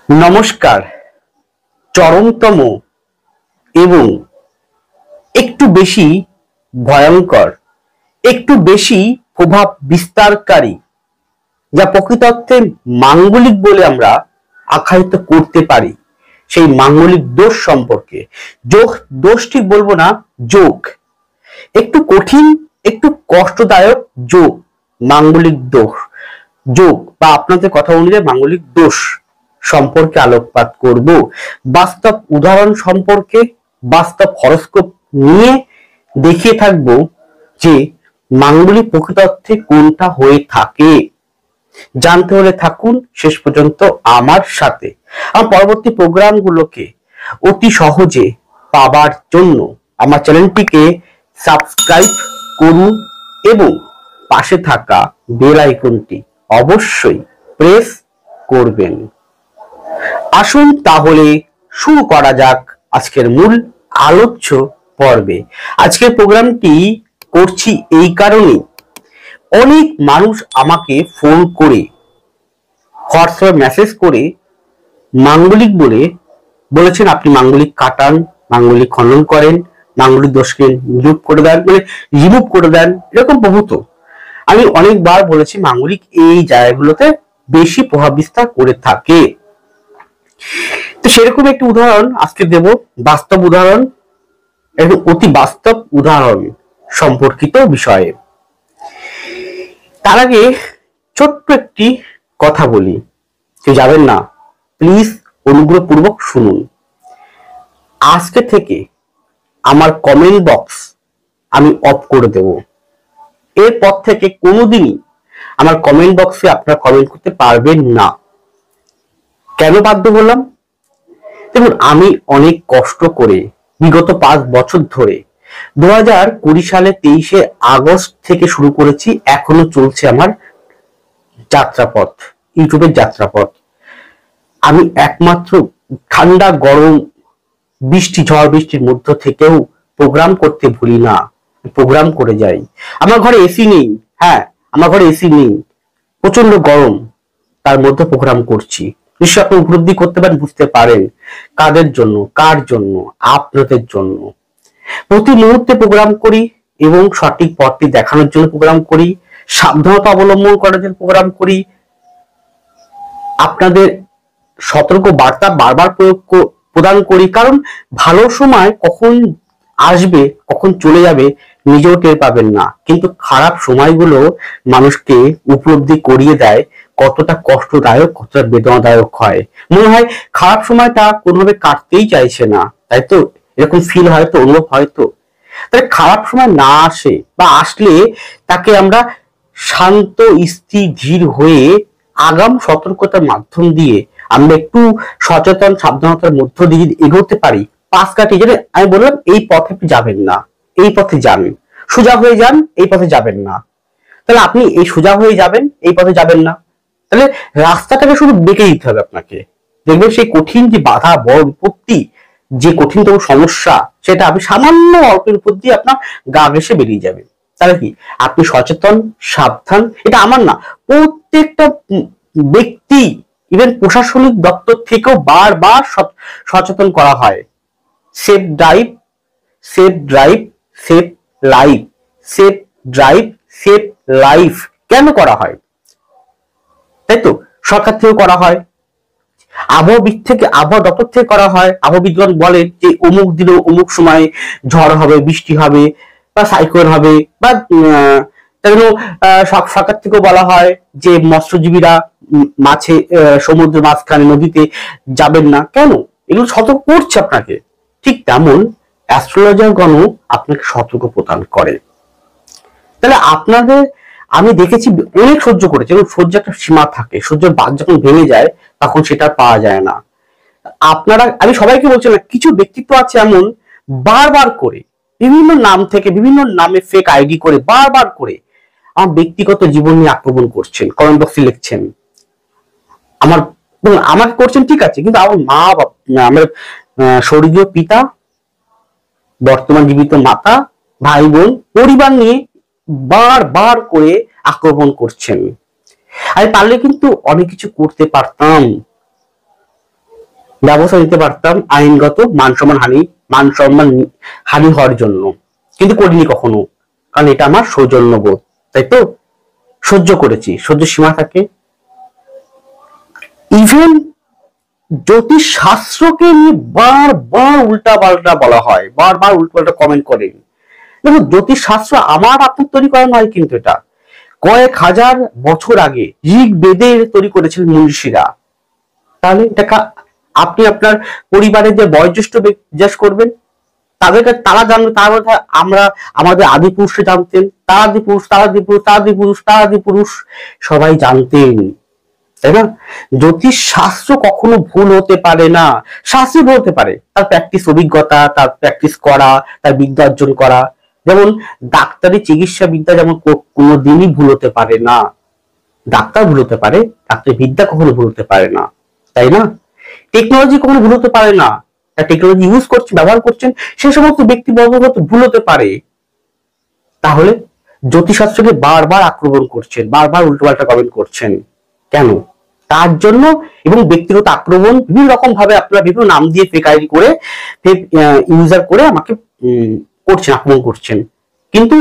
নমস্কার। চরমতম এবং একটু বেশি ভয়ঙ্কর, একটু বেশি প্রভাব বিস্তারকারী, যা প্রকৃতার্থে মাঙ্গলিক বলে আমরা আখ্যায়িত করতে পারি, সেই মাঙ্গলিক দোষ সম্পর্কে। দোষ ঠিক বলবো না, যোগ, একটু কঠিন, একটু কষ্টদায়ক যোগ, মাঙ্গলিক দোষ, যোগ বা আপনাদের কথা অনুযায়ী মাঙ্গলিক দোষ সম্পর্কে আলোকপাত করব। বাস্তব উদাহরণ সম্পর্কে, বাস্তব হরস্কোপ নিয়ে দেখিয়ে থাকব যে মাঙ্গলিক প্রকৃতার্থে কোনটা হয়ে থাকে। জানতে হলে থাকুন শেষ পর্যন্ত আমার সাথে। আমার পরবর্তী প্রোগ্রামগুলোকে অতি সহজে পাবার জন্য আমার চ্যানেলটিকে সাবস্ক্রাইব করুন এবং পাশে থাকা বেল আইকনটি অবশ্যই প্রেস করবেন। আসুন তাহলে শুরু করা যাক আজকের মূল আলোচ্য পর্বে। আজকের প্রোগ্রামটি করছি এই কারণে, অনেক মানুষ আমাকে ফোন করে, হোয়াটসঅ্যাপে মেসেজ করে মাঙ্গলিক বলেছেন আপনি মাঙ্গলিক কাটান, মাঙ্গলিক খণ্ডন করেন, মাঙ্গলিক দোষকে রিমুভ করে দেন, রিমুভ করে দেন, এরকম বহুত। আমি অনেকবার বলেছি মাঙ্গলিক এই জায়গাগুলোতে বেশি প্রভাব বিস্তার করে থাকে। তো সেরকম একটি উদাহরণ আজকে দেব, বাস্তব উদাহরণ, এবং অতি বাস্তব উদাহরণ সম্পর্কিত বিষয়ে। তার আগে ছোট্ট একটি কথা বলি, কেউ যাবেন না, প্লিজ অনুগ্রহপূর্বক শুনুন। আজকে থেকে আমার কমেন্ট বক্স আমি অফ করে দেব। এরপর থেকে কোনোদিনই আমার কমেন্ট বক্সে আপনারা কমেন্ট করতে পারবেন না। কেন বাধ্য হলাম? দেখুন, আমি অনেক কষ্ট করে বিগত 5 বছর ধরে 2020 সালে 23শে আগস্ট থেকে শুরু করেছি, এখনো চলছে আমার যাত্রাপথ, ইউটিউবের যাত্রাপথ। আমি একমাত্র ঠান্ডা গরম বৃষ্টি ঝড় বৃষ্টির মধ্য থেকেও প্রোগ্রাম করতে ভুলি না, প্রোগ্রাম করে যাই। আমার ঘরে এসি নেই, হ্যাঁ আমার ঘরে এসি নেই, প্রচন্ড গরম, তার মধ্যে প্রোগ্রাম করছি। নিশ্চয় আপনি উপলব্ধি করতে পারেন, বুঝতে পারেন কাদের জন্য, কার জন্য, আপনাদের জন্য। প্রতি মুহূর্তে প্রোগ্রাম করি এবং সঠিক পথটি দেখানোর জন্য প্রোগ্রাম করি, সাবধানতা অবলম্বন করার জন্য প্রোগ্রাম করি, আপনাদের সতর্ক বার্তা বারবার প্রদান করি। কারণ ভালো সময় কখন আসবে, কখন চলে যাবে নিজেও টের পাবেন না, কিন্তু খারাপ সময়গুলো মানুষকে উপলব্ধি করিয়ে দেয় কতটা কষ্টদায়ক, কতটা বেদনাদায়ক হয়। মনে হয় খারাপ সময়টা কোনোভাবে কাটতেই চাইছে না, তাই তো? এরকম ফিল হয়তো, অনুভব হয়তো। তাহলে খারাপ সময় না আসে বা আসলে তাকে আমরা শান্ত, স্থির, ধীর হয়ে আগাম সতর্কতার মাধ্যম দিয়ে আমরা একটু সচেতন, সাবধানতার মধ্য দিয়ে এগোতে পারি, পাশ কাটিয়ে যেটা আমি বললাম, এই পথে আপনি যাবেন না, এই পথে যান, সোজা হয়ে যান, এই পথে যাবেন না। তাহলে আপনি এই সোজা হয়ে যাবেন, এই পথে যাবেন না, তাহলে রাস্তাটাকে শুধু বেঁকে দিতে হবে আপনাকে। দেখবেন সেই কঠিন যে বাধা, বড় বিপত্তি, যে কঠিনতম সমস্যা, সেটা আপনি সামান্য অল্পের উপর দিয়ে আপনার গা ঘেঁষে বেরিয়ে যাবে। তাহলে কি আপনি সচেতন, সাবধান। এটা আমার না, প্রত্যেকটা ব্যক্তি, ইভেন প্রশাসনিক দপ্তর থেকেও বারবার সচেতন করা হয়। Safe drive, safe drive, safe life, safe drive, safe life কেন করা হয়? তাই তো, সরকার থেকে করা হয়, আবহাওয়াবিদ থেকে, আবহাওয়া দপ্তর থেকে করা হয়। আবহাওয়াবিদগণ বলে যে অমুক দিনে অমুক সময় ঝড় হবে, বৃষ্টি হবে, বা সাইক্লোন হবে, বা সরকার থেকেও বলা হয় যে মৎস্যজীবীরা মাছে, সমুদ্রের মাঝখানে, নদীতে যাবেন না। কেন? এগুলো সতর্ক করছে আপনাকে। ঠিক তেমন অ্যাস্ট্রোলজারগণও আপনাকে সতর্ক প্রদান করে। তাহলে আপনাদের, আমি দেখেছি অনেক সহ্য করেছে, এবং সহ্য একটা সীমা থাকে, সহ্যের বাঁধ যখন ভেঙে যায় তখন সেটা পাওয়া যায় না। আপনারা, আমি সবাইকে বলছি না, কিছু ব্যক্তিত্ব আছে এমন, বারবার করে বিভিন্ন নাম থেকে, বিভিন্ন নামে ফেক আইডি করে বারবার করে আমার ব্যক্তিগত জীবন নিয়ে আক্রমণ করছেন, কমেন্ট বক্সে লিখছেন। আমার, আমাকে করছেন ঠিক আছে, কিন্তু আমার মা বাবা, আমার স্বর্গীয় পিতা, বর্তমান জীবিত মাতা, ভাই বোন, পরিবার নিয়ে বারবার করে আক্রমণ করছেন। আমি পারলে কিন্তু অনেক কিছু করতে পারতাম, ব্যবস্থা নিতে পারতাম আইনগত মান সম্মান হানি হওয়ার জন্য, কিন্তু করিনি কখনো, কারণ এটা আমার সৌজন্যবোধ। তাই তো সহ্য করেছি, সহ্য সীমা থাকে। ইভেন জ্যোতিষ শাস্ত্রকে নিয়ে বারবার উল্টা পাল্টা বলা হয়, বারবার উল্টা পাল্টা কমেন্ট করেন। দেখুন, জ্যোতিষ শাস্ত্র আমার আপনার তৈরি করা নয়, কিন্তু এটা কয়েক হাজার বছর আগে ঋগ বেদের তৈরি করেছিলেন মনীষীরা। তাহলে এটা আপনি আপনার পরিবারের যে বয়োজ্যেষ্ঠ জিজ্ঞাসা করবেন, তাদের কাছে তারা জানবে, তার মধ্যে আমরা আমাদের আদি পুরুষরা জানতেন, তারাদি পুরুষ তারাদি পুরুষ তারাদি পুরুষ তারাদি পুরুষ সবাই জানতেন, তাই না? জ্যোতিষ শাস্ত্র কখনো ভুল হতে পারে না। শাস্ত্রে ভুল হতে পারে, তার প্র্যাকটিস অভিজ্ঞতা, তার প্র্যাকটিস করা, তার বিদ্যা অর্জন করা। যেমন ডাক্তারি চিকিৎসা বিদ্যা যেমন কোনোদিনই ভুল হতে পারে না। ডাক্তার ভুল হতে পারে, ডাক্তারি বিদ্যা কখনো ভুল হতে পারে না, তাই না? টেকনোলজি কখনো ভুল হতে পারে না। টেকনোলজি ইউজ করছেন, ব্যবহার করছেন, সে সমস্ত ব্যক্তিবর্গ ভুল হতে পারে। তাহলে জ্যোতিষশাস্ত্রকে বারবার আক্রমণ করছেন, বারবার উল্টোপাল্টা কমেন্ট করছেন কেন? তার জন্য, এবং ব্যক্তিগত আক্রমণ বিভিন্ন রকম ভাবে আপনারা বিভিন্ন নাম দিয়ে ফেক আইডি করে, ফেক ইউজার করে আমাকে করছেন, আক্রমণ করছেন, কিন্তু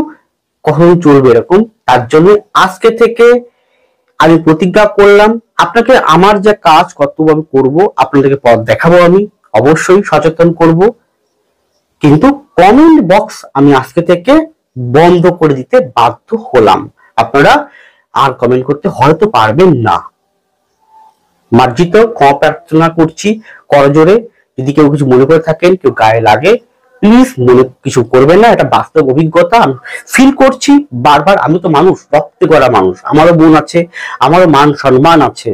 কখনোই চলবে এরকম। তার জন্য আজকে থেকে আমি প্রতিজ্ঞা করলাম, আপনাকে আমার যে কাজ কর্তব্য আমি করবো, আপনাদেরকে পথ দেখাবো, আমি অবশ্যই সচেতন করব, কিন্তু কমেন্ট বক্স আমি আজকে থেকে বন্ধ করে দিতে বাধ্য হলাম। আপনারা আর কমেন্ট করতে হয়তো পারবেন না, মার্জিত ক্ষমা প্রার্থনা করছি করজোরে। যদি কেউ কিছু মনে করে থাকেন, কেউ গায়ে লাগে, প্লিজ মনে কিছু করবেন না। এটা বাস্তব অভিজ্ঞতা, আমি ফিল করছি বারবার। আমি তো মানুষ, রক্তে গড়া মানুষ, আমারও বোন আছে, আমারও মান সম্মান আছে,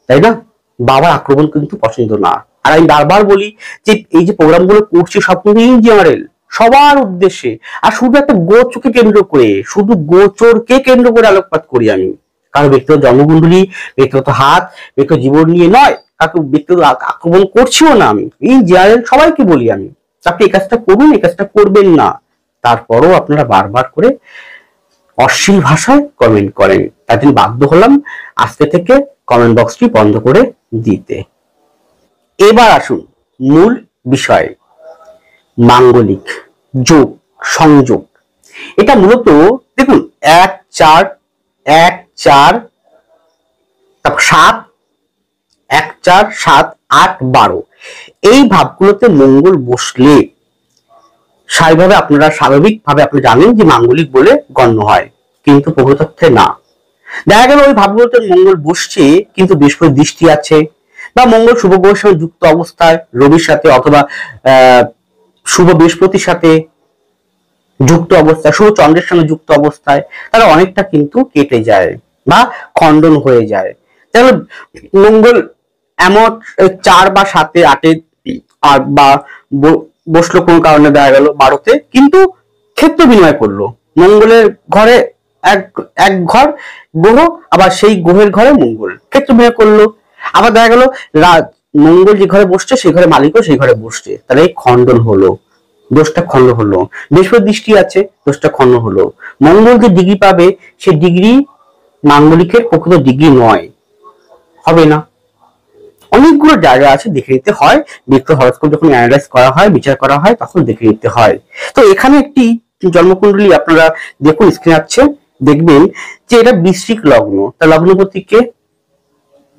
তাই না? বাবার আক্রমণ কিন্তু পছন্দ না। আর আমি বারবার বলি যে এই যে প্রোগ্রামগুলো করছি সব কিন্তু ইন জেনারেল, সবার উদ্দেশ্যে, আর শুধু একটা গোচরকে কেন্দ্র করে, শুধু গোচরকে কেন্দ্র করে আলোকপাত করি আমি। কারো ব্যক্তিগত জন্মকুণ্ডলী, ব্যক্তিগত হাত, ব্যক্তিগত জীবন নিয়ে নয়, কাউকে ব্যক্তিগত আক্রমণ করছিও না আমি। ইন জেনারেল সবাইকে বলি আমি, আপনি এই কাজটা করুন, এই কাজটা করবেন না। তারপরও আপনারা বারবার করে অশ্লীল ভাষায় কমেন্ট করেন। তার জন্য বাধ্য হলাম আজকে থেকে কমেন্ট বক্সটি বন্ধ করে দিতে। এবার আসুন মূল বিষয়ে, মাঙ্গলিক যোগ সংযোগ। এটা মূলত দেখুন 1-4 1-4 তারপর 7 1-4 7 8 12 এই ভাবগুলোতে মঙ্গল বসলে স্বাভাবিকভাবে আপনি জানেন যে মাঙ্গলিক বলে গণ্য হয়, কিন্তু প্রকৃতপক্ষে না। দেখা গেল ওই ভাবগুলোতে মঙ্গল বসছে, কিন্তু বৃহস্পতি দৃষ্টি আছে, বা মঙ্গল শুভ গ্রহের সঙ্গে যুক্ত অবস্থায় রবির সাথে, অথবা শুভ বৃহস্পতির সাথে যুক্ত অবস্থায়, শুভ চন্দ্রের সঙ্গে যুক্ত অবস্থায়, তারা অনেকটা কিন্তু কেটে যায় বা খণ্ডন হয়ে যায়। তাহলে মঙ্গল এমন 4 বা 7 8 আর বা বসলো কোনো কারণে, দেখা গেল 12তে, কিন্তু ক্ষেত্র বিনিময় করলো। মঙ্গলের ঘরে এক ঘর গ্রহ, আবার সেই গ্রহের ঘরে মঙ্গল ক্ষেত্র বিনিময় করলো। আবার দেখা গেল মঙ্গল যে ঘরে বসছে সেই ঘরে মালিকও সেই ঘরে বসছে, তাহলে এই খণ্ডন হলো, দোষটা খণ্ড হলো। বৃহস্পতি দৃষ্টি আছে, দোষটা খণ্ড হলো। মঙ্গল যে ডিগ্রি পাবে, সে ডিগ্রি মাঙ্গলিকের প্রকৃত ডিগ্রি নয়, হবে না। অনেকগুলো জায়গা আছে, দেখে নিতে হয়। ব্যক্তি হরোস্কোপ যখন অ্যানালাইজ করা হয়, বিচার করা হয়, তখন দেখে নিতে হয়। তো এখানে একটি জন্মকুণ্ডলী আপনারা দেখুন, স্ক্রিনে আছে, দেখবেন যে এটা বৃশ্চিক লগ্ন। তার লগ্নপতি কে?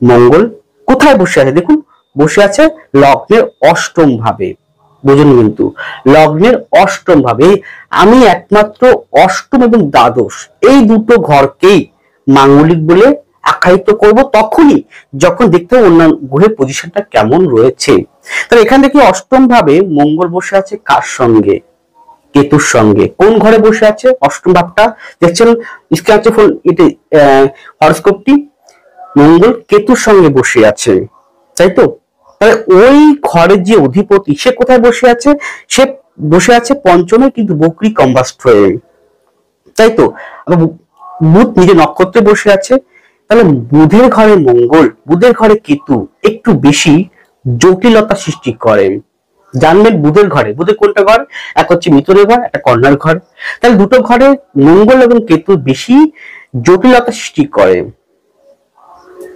মঙ্গল। কোথায় বসে আছে দেখুন, বসে আছে লগ্নের অষ্টম ভাবে। বুঝুন, কিন্তু লগ্নের অষ্টম ভাবে। আমি একমাত্র অষ্টম এবং দ্বাদশ এই দুটো ঘরকেই মাঙ্গলিক বলে আখ্যায়িত করব তখনই যখন দেখতে হবে অন্যান্য গ্রহের পজিশনটা কেমন রয়েছে। তাহলে এখান থেকে অষ্টম ভাবে মঙ্গল বসে আছে কার সঙ্গে? কেতুর সঙ্গে। কোন ঘরে বসে আছে? অষ্টম ভাবটা দেখছেন স্ক্রিনে, ফোন এটা হরোস্কোপটি, মঙ্গল কেতুর সঙ্গে বসে আছে, তাই তো? তাহলে ওই ঘরের যে অধিপতি, সে কোথায় বসে আছে? সে বসে আছে পঞ্চমে, কিন্তু বকরি কম্বাস্ট হয়ে, তাই তো? বুধ নিজে নক্ষত্রে বসে আছে। তাহলে বুধের ঘরে মঙ্গল, বুধের ঘরে কেতু একটু বেশি জটিলতা সৃষ্টি করে। জানবেন বুধের ঘরে, বুধের কোনটা ঘর? এক হচ্ছে মিথুনের ঘর, একটা কন্যার ঘর। তাহলে দুটো ঘরে মঙ্গল এবং কেতু বেশি জটিলতা সৃষ্টি করে।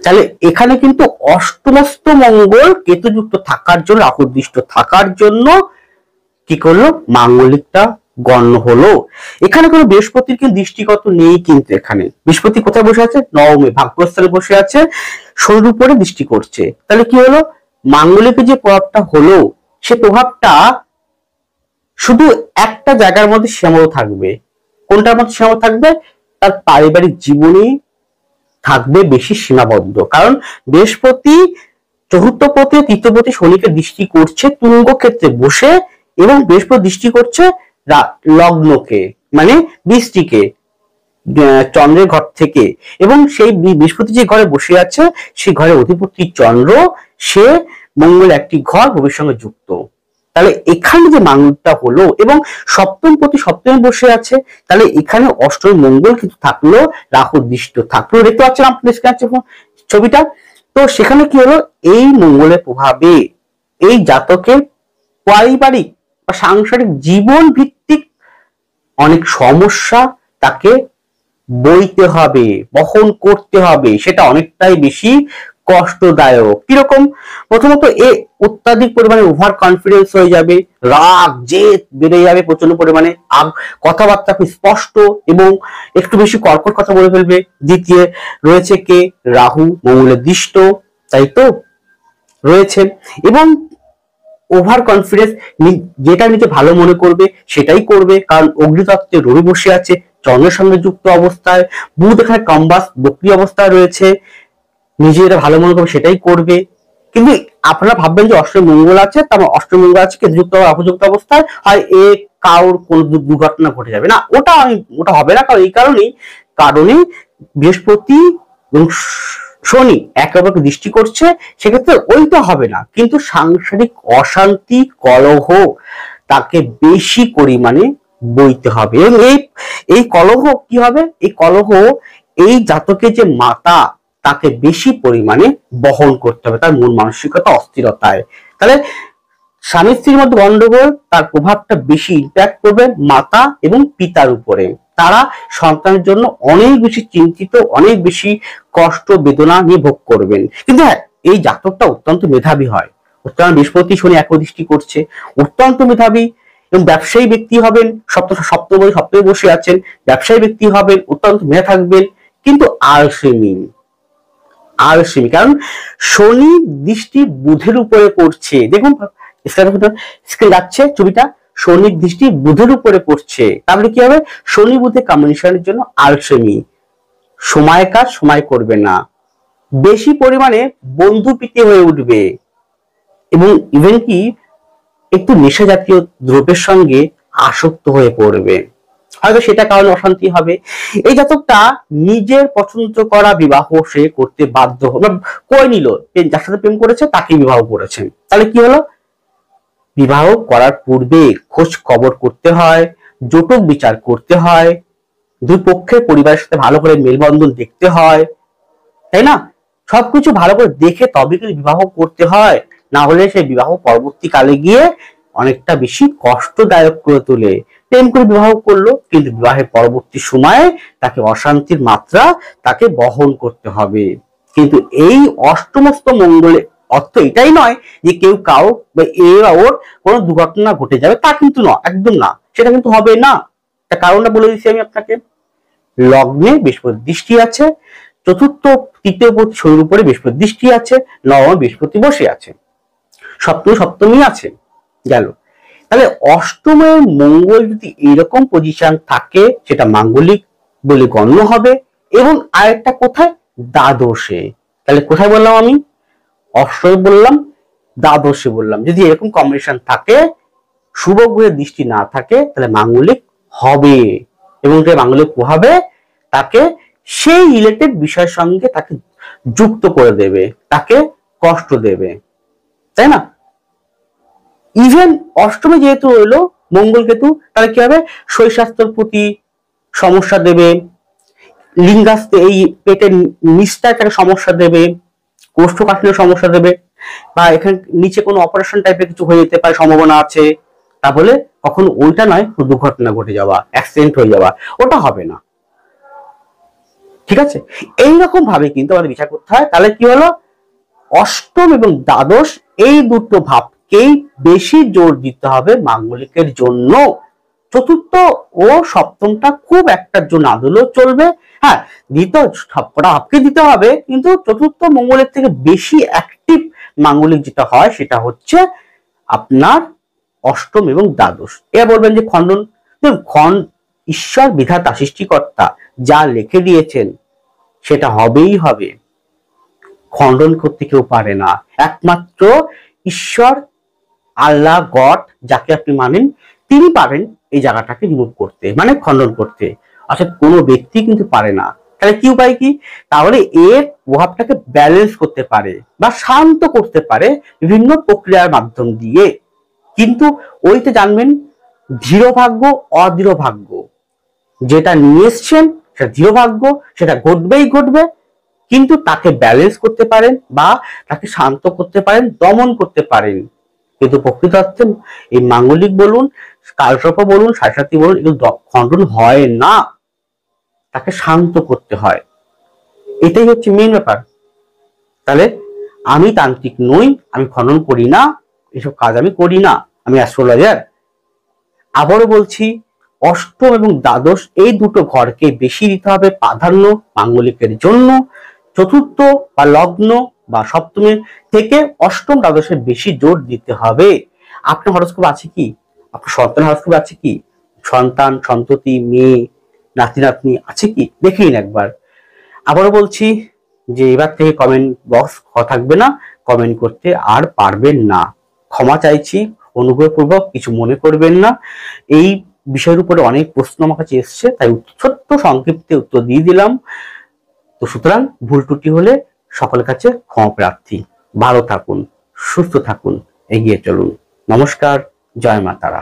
তাহলে এখানে কিন্তু অষ্টমস্ত মঙ্গল কেতুযুক্ত থাকার জন্য, রাহুদৃষ্ট থাকার জন্য কি করলো, মাঙ্গলিকটা গণ্য হলো। এখানে কোনো বৃহস্পতির কিন্তু দৃষ্টিগত নেই, কিন্তু এখানে বৃহস্পতি কোথায় বসে আছে, নবমে ভাগ্যস্থলে বসে আছে, শনির উপরে দৃষ্টি করছে। তাহলে কি হলো, মাঙ্গলিকের যে প্রভাবটা হলো, সে প্রভাবটা শুধু একটা জায়গার মধ্যে সীমাবদ্ধ থাকবে। কোনটার মধ্যে সীমাবদ্ধ থাকবে, তার পারিবারিক জীবনে থাকবে বেশি সীমাবদ্ধ। কারণ বৃহস্পতি চতুর্থ পথে তৃতীয় পথে শনিকে দৃষ্টি করছে তুঙ্গ ক্ষেত্রে বসে, এবং বৃহস্পতি দৃষ্টি করছে লগ্নকে, মানে বৃষ্টিকে, চন্দ্রের ঘর থেকে। এবং সেই বৃহস্পতি যে ঘরে বসে আছে, সেই ঘরের অধিপতি চন্দ্র, সে মঙ্গল একটি ঘর রবির সঙ্গে যুক্ত। তাহলে এখানে যে মাঙ্গলটা হলো, এবং সপ্তম পতি সপ্তমে বসে আছে, তাহলে এখানে অষ্টমী মঙ্গল কিন্তু থাকলো, রাহু দৃষ্ট থাকলো। দেখতে পাচ্ছেন আপনার ছবিটা। তো সেখানে কি হলো, এই মঙ্গলের প্রভাবে এই জাতকের পারিবারিক বা সাংসারিক জীবন ভিত্তিক অনেক সমস্যা তাকে বইতে হবে, বহন করতে হবে, সেটা অনেকটাই বেশি কষ্টদায়ক। কিরকম, প্রথমত এ অত্যাধিক পরিমাণে ওভার কনফিডেন্স হয়ে যাবে, রাগ জেদ বেড়ে যাবে প্রচন্ড পরিমাণে, কথাবার্তা খুব স্পষ্ট এবং একটু বেশি কর্কট কথা বলে ফেলবে। দ্বিতীয় রয়েছে কে, রাহু মঙ্গলের দৃষ্ট, তাই তো রয়েছে। এবং ওভার কনফিডেন্স, যেটা নিজে ভালো মনে করবে সেটাই করবে, কারণ অগ্নিতত্ত্বে রবি বসে আছে চন্দ্রের সঙ্গে যুক্ত অবস্থায়, বুধ এখানে কম্বাস বক্রী অবস্থায় রয়েছে, নিজে যেটা ভালো মনে করবে সেটাই করবে। কিন্তু আপনারা ভাববেন যে অষ্টম মঙ্গল আছে, তার অষ্টম মঙ্গল আছে কেতুযুক্ত অপযুক্ত অবস্থায়, হয় এ কারোর কোন দুর্ঘটনা ঘটে যাবে না, ওটা হবে না। কারণ এই কারণে বৃহস্পতি এবং শনি একে অপরকে দৃষ্টি করছে, সেক্ষেত্রে ওইটা হবে না। কিন্তু সাংসারিক অশান্তি কলহ তাকে বেশি পরিমাণে বইতে হবে। এবং এই কলহ কি হবে, এই কলহ এই জাতকের যে মাতা তাকে বেশি পরিমাণে বহন করতে হবে, তার মন মানসিকতা অস্থিরতায়। তাহলে স্বামী স্ত্রীর মধ্যে গন্ডগোল, তার প্রভাবটা বেশি ইম্প্যাক্ট করবে মাতা এবং পিতার উপরে। তারা সন্তানের জন্য অনেক বেশি চিন্তিত, অনেক বেশি কষ্ট বেদনা নিয়ে ভোগ করবেন। কিন্তু হ্যাঁ, এই জাতকটা অত্যন্ত মেধাবী হয়, অত্যন্ত বৃহস্পতি শনি একদৃষ্টি করছে, অত্যন্ত মেধাবী এবং ব্যবসায়ী ব্যক্তি হবেন, সপ্তমে বসে আছেন, ব্যবসায়ী ব্যক্তি হবেন, অত্যন্ত মেধা থাকবেন, কিন্তু আলসেমি। কারণ শনি দৃষ্টি বুধের উপরে পড়ছে। দেখুন স্ক্রিন যাচ্ছে ছবিটা, শনির দৃষ্টি বুধের উপরে পড়ছে। তাহলে কি হবে, শনি বুধের কম্বিনেশনের জন্য আলসেমি, সময় কাজ সময় করবে না, বেশি পরিমাণে বন্ধু প্রীতি হয়ে উঠবে, এবং ইভেন কি একটু নেশা জাতীয় দ্রব্যের সঙ্গে আসক্ত হয়ে পড়বে, হয়তো সেটা কারণে অশান্তি হবে। এই জাতকটা নিজের পছন্দ করা বিবাহ সে করতে বাধ্য করে নিল, যার সাথে প্রেম করেছে তাকে বিবাহ করেছেন। তাহলে কি হলো, বিবাহ করার পূর্বে খোঁজ খবর করতে হয়, জটক বিচার করতে হয়, দুই পক্ষের পরিবারের সাথে ভালো করে মেলবন্ধন দেখতে হয়, তাই না? সবকিছু ভালো করে দেখে তবে কিন্তু বিবাহ করতে হয়, না হলে সেই বিবাহ পরবর্তীকালে গিয়ে অনেকটা বেশি কষ্টদায়ক করে তোলে। প্রেম করে বিবাহ করলো, কিন্তু বিবাহের পরবর্তী সময়ে তাকে অশান্তির মাত্রা তাকে বহন করতে হবে। কিন্তু এই অষ্টমস্ত মঙ্গলে অর্থ এটাই নয় যে কেউ কাউ বা ওর কোনো দুর্ঘটনা ঘটে যাবে, তা কিন্তু নয়, একদম না, সেটা কিন্তু হবে না। তার কারণটা বলে দিচ্ছি আমি আপনাকে। লগ্নে বৃহস্পতি দৃষ্টি আছে, চতুর্থ তৃতীয় পতি শনির উপরে বৃহস্পতি দৃষ্টি আছে, নবমে বৃহস্পতি বসে আছে, সপ্তমী আছে, গেল। তাহলে অষ্টমের মঙ্গল যদি এইরকম পজিশন থাকে, সেটা মাঙ্গলিক বলে গণ্য হবে। এবং আরেকটা কোথায়, দ্বাদশে। তাহলে কোথায় বললাম আমি, অষ্টমে বললাম, দ্বাদশে বললাম। যদি এরকম কম্বিনেশন থাকে, শুভ গ্রহের দৃষ্টি না থাকে, তাহলে মাঙ্গলিক হবে, এবং যে মাঙ্গলিক প্রভাবে তাকে সেই রিলেটেড বিষয়ের সঙ্গে তাকে যুক্ত করে দেবে, তাকে কষ্ট দেবে, তাই না? ইভেন অষ্টমে যেহেতু হইলো মঙ্গল কেতু, তাহলে কি হবে, শরীর স্বাস্থ্যের প্রতি সমস্যা দেবে, লিঙ্গাস্তে এই পেটের নিচটায় তাকে সমস্যা দেবে, কোষ্ঠকাঠিন্যের সমস্যা দেবে, বা এখানে নিচে কোনো অপারেশন টাইপের কিছু হয়ে যেতে পারে, সম্ভাবনা আছে। তাহলে কখনো ওইটা নয়, দুর্ঘটনা ঘটে যাওয়া, অ্যাক্সিডেন্ট হয়ে যাওয়া, ওটা হবে না। ঠিক আছে, এইরকম ভাবে কিন্তু আমাদের বিচার করতে হয়। তাহলে কি হলো, অষ্টম এবং দ্বাদশ এই দুটো ভাবকেই বেশি জোর দিতে হবে মাঙ্গলিকের জন্য। চতুর্থ ও সপ্তমটা খুব একটার জন্য না দিলেও চলবে। হ্যাঁ, দিতে সবকটা ভাবকে দিতে হবে, কিন্তু চতুর্থ মঙ্গলের থেকে বেশি অ্যাক্টিভ মাঙ্গলিক যেটা হয় সেটা হচ্ছে আপনার অষ্টম এবং দ্বাদশ। এরা বলবেন যে খণ্ডন, ঈশ্বর বিধাতা সৃষ্টিকর্তা যা লিখে দিয়েছেন সেটা হবেই হবে, খণ্ডন করতে কেউ পারে না। একমাত্র ঈশ্বর, আল্লাহ, গড যাকে আপনি মানেন, তিনি পারেন এই জায়গাটাকে রিমুভ করতে, মানে খণ্ডন করতে। অর্থাৎ কোনো ব্যক্তি কিন্তু পারে না। তাহলে কি উপায় কি? তাহলে এর প্রভাবটাকে ব্যালেন্স করতে পারে বা শান্ত করতে পারে বিভিন্ন প্রক্রিয়ার মাধ্যম দিয়ে। কিন্তু ওইতে জানবেন দৃঢ় ভাগ্য, অদৃঢ় ভাগ্য, যেটা নিয়ে এসছেন সেটা দৃঢ় ভাগ্য, সেটা ঘটবেই ঘটবে, কিন্তু তাকে ব্যালেন্স করতে পারেন বা তাকে শান্ত করতে পারেন, দমন করতে পারেন। কিন্তু প্রকৃত অর্থে এই মাঙ্গলিক বলুন, কালসর্প বলুন, সাড়ে বলুন, এগুলো খণ্ডন হয় না, তাকে শান্ত করতে হয়। এটাই হচ্ছে মেন ব্যাপার। তাহলে আমি তান্ত্রিক নই, আমি খণ্ডন করি না, এসব কাজ আমি করি না, আমি অ্যাস্ট্রোলজার। আবারও বলছি, অষ্টম এবং দ্বাদশ এই দুটো ঘরকে বেশি দিতে হবে প্রাধান্য মাঙ্গলিকের জন্য। চতুর্থ বা লগ্ন বা সপ্তমের থেকে অষ্টম দ্বাদশের বেশি জোর দিতে হবে। আপনার হরস্কোপ আছে কি? আপনার সন্তান হরস্কোপ আছে কি? সন্তান, সন্ততি, মেয়ে, নাতি নাতনি আছে কি? দেখে নিন একবার। আবারও বলছি যে এবার থেকে কমেন্ট বক্স থাকবে না, কমেন্ট করতে আর পারবেন না। ক্ষমা চাইছি, অনুগ্রহপূর্বক কিছু মনে করবেন না। এই বিষয়ের উপরে অনেক প্রশ্ন আমার কাছে এসছে, তাই ছোট্ট সংক্ষিপ্তে উত্তর দিয়ে দিলাম। তো সুতরাং ভুল ত্রুটি হলে সকলের কাছে ক্ষমা প্রার্থী। ভালো থাকুন, সুস্থ থাকুন, এগিয়ে চলুন। নমস্কার, জয় মা তারা।